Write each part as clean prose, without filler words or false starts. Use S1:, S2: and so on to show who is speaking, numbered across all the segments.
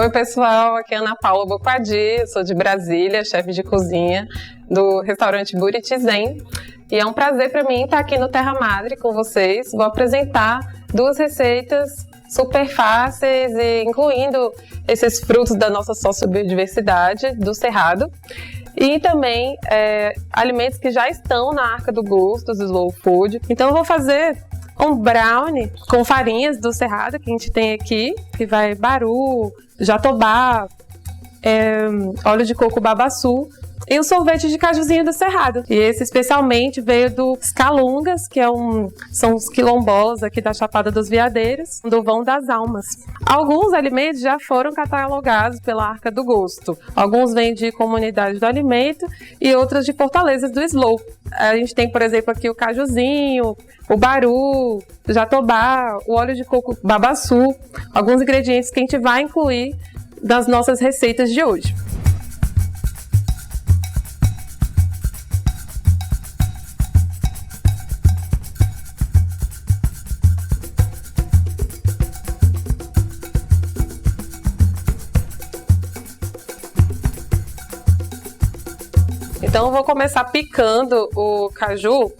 S1: Oi pessoal, aqui é Ana Paula Bocadi, eu sou de Brasília, chefe de cozinha do restaurante Buriti Zen. E é um prazer para mim estar aqui no Terra Madre com vocês. Vou apresentar duas receitas super fáceis e incluindo esses frutos da nossa sociobiodiversidade do Cerrado. E também alimentos que já estão na Arca do Gosto, do Slow Food. Então eu vou fazer um brownie com farinhas do Cerrado que a gente tem aqui, que vai baru, jatobá, óleo de coco babaçu e um sorvete de cajuzinho do Cerrado. E esse especialmente veio dos Calungas, que são os quilombolas aqui da Chapada dos Veadeiros, do Vão das Almas. Alguns alimentos já foram catalogados pela Arca do Gosto. Alguns vêm de Comunidade do Alimento e outros de Fortalezas do Slow. A gente tem, por exemplo, aqui o cajuzinho, o baru, o jatobá, o óleo de coco babaçu, alguns ingredientes que a gente vai incluir nas nossas receitas de hoje. Então eu vou começar picando o caju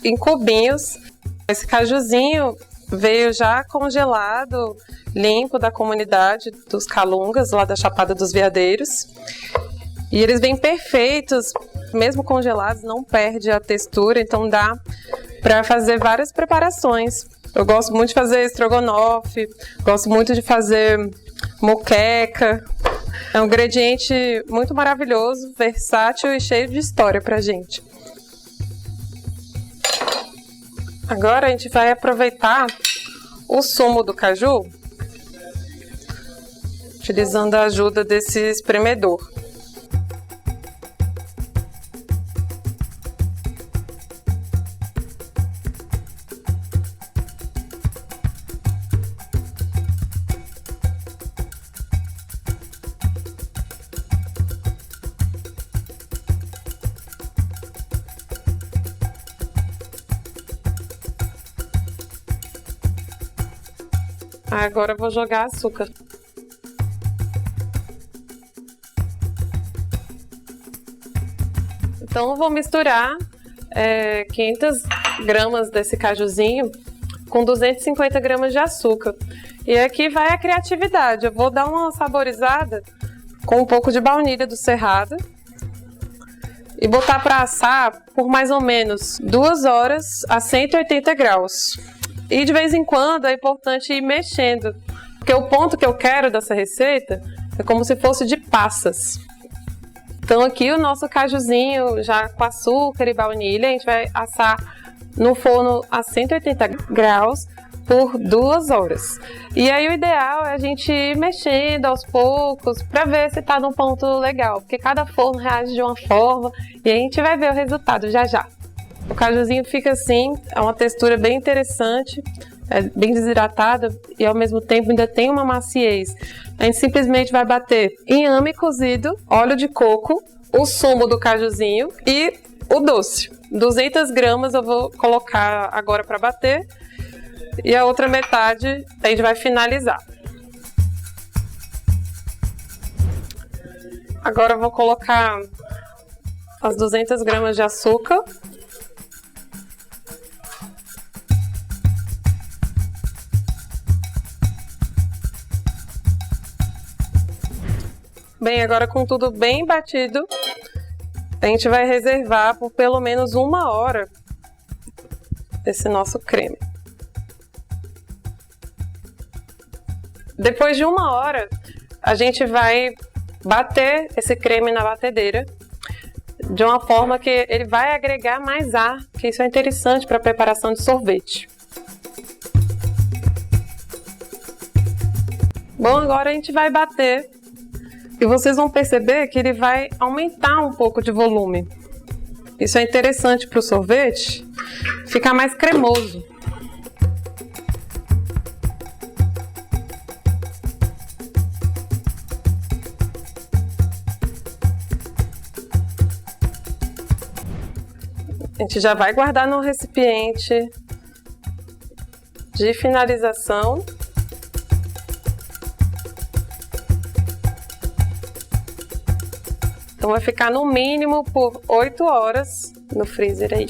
S1: em cubinhos. Esse cajuzinho veio já congelado, limpo da comunidade dos Calungas, lá da Chapada dos Veadeiros. E eles vêm perfeitos, mesmo congelados, não perde a textura, então dá para fazer várias preparações. Eu gosto muito de fazer estrogonofe, gosto muito de fazer moqueca. É um ingrediente muito maravilhoso, versátil e cheio de história pra gente. Agora a gente vai aproveitar o sumo do caju, utilizando a ajuda desse espremedor. Agora eu vou jogar açúcar. Então eu vou misturar 500 gramas desse cajuzinho com 250 gramas de açúcar. E aqui vai a criatividade. Eu vou dar uma saborizada com um pouco de baunilha do Cerrado e botar para assar por mais ou menos 2 horas a 180 graus. E de vez em quando é importante ir mexendo, porque o ponto que eu quero dessa receita é como se fosse de passas. Então aqui o nosso cajuzinho já com açúcar e baunilha, a gente vai assar no forno a 180 graus por 2 horas. E aí o ideal é a gente ir mexendo aos poucos para ver se está num ponto legal, porque cada forno reage de uma forma e a gente vai ver o resultado já já. O cajuzinho fica assim, é uma textura bem interessante, é bem desidratada e ao mesmo tempo ainda tem uma maciez. A gente simplesmente vai bater inhame cozido, óleo de coco, o sumo do cajuzinho e o doce. 200 gramas eu vou colocar agora para bater e a outra metade a gente vai finalizar. Agora eu vou colocar as 200 gramas de açúcar. Bem, agora com tudo bem batido, a gente vai reservar por pelo menos 1 hora esse nosso creme. Depois de 1 hora, a gente vai bater esse creme na batedeira de uma forma que ele vai agregar mais ar, que isso é interessante para a preparação de sorvete. Bom, agora a gente vai bater. E vocês vão perceber que ele vai aumentar um pouco de volume. Isso é interessante para o sorvete ficar mais cremoso. A gente já vai guardar no recipiente de finalização. Então vai ficar no mínimo por 8 horas no freezer aí.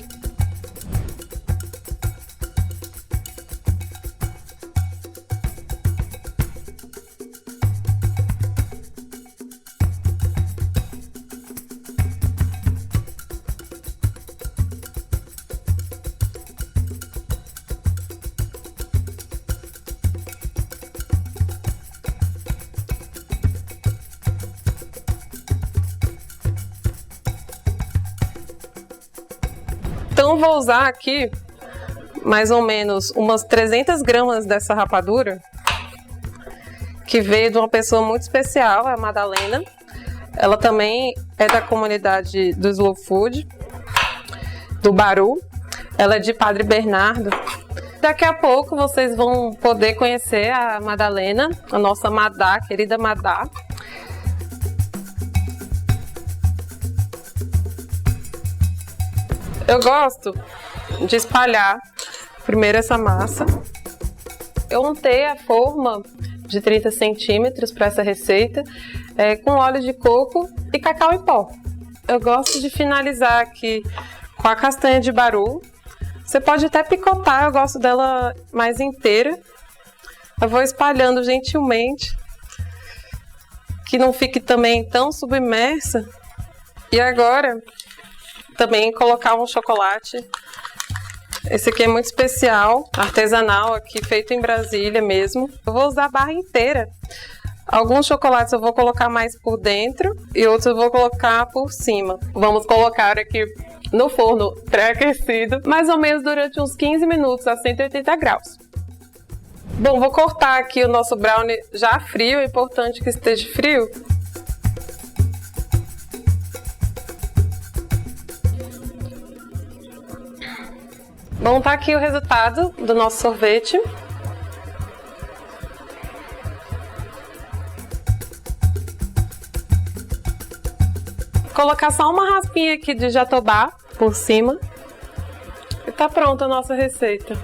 S1: Então vou usar aqui mais ou menos umas 300 gramas dessa rapadura, que veio de uma pessoa muito especial, a Madalena. Ela também é da comunidade do Slow Food, do Baru. Ela é de Padre Bernardo. Daqui a pouco vocês vão poder conhecer a Madalena, a nossa Madá, querida Madá. Eu gosto de espalhar primeiro essa massa. Eu untei a forma de 30 centímetros para essa receita com óleo de coco e cacau em pó. Eu gosto de finalizar aqui com a castanha de baru. Você pode até picotar, eu gosto dela mais inteira. Eu vou espalhando gentilmente, que não fique também tão submersa. E agora também colocar um chocolate. Esse aqui é muito especial, artesanal, aqui feito em Brasília mesmo. Eu vou usar a barra inteira. Alguns chocolates eu vou colocar mais por dentro e outros eu vou colocar por cima. Vamos colocar aqui no forno pré-aquecido, mais ou menos durante uns 15 minutos a 180 graus. Bom, vou cortar aqui o nosso brownie já frio, é importante que esteja frio. Bom, tá aqui o resultado do nosso sorvete. Colocar só uma raspinha aqui de jatobá por cima. E tá pronta a nossa receita.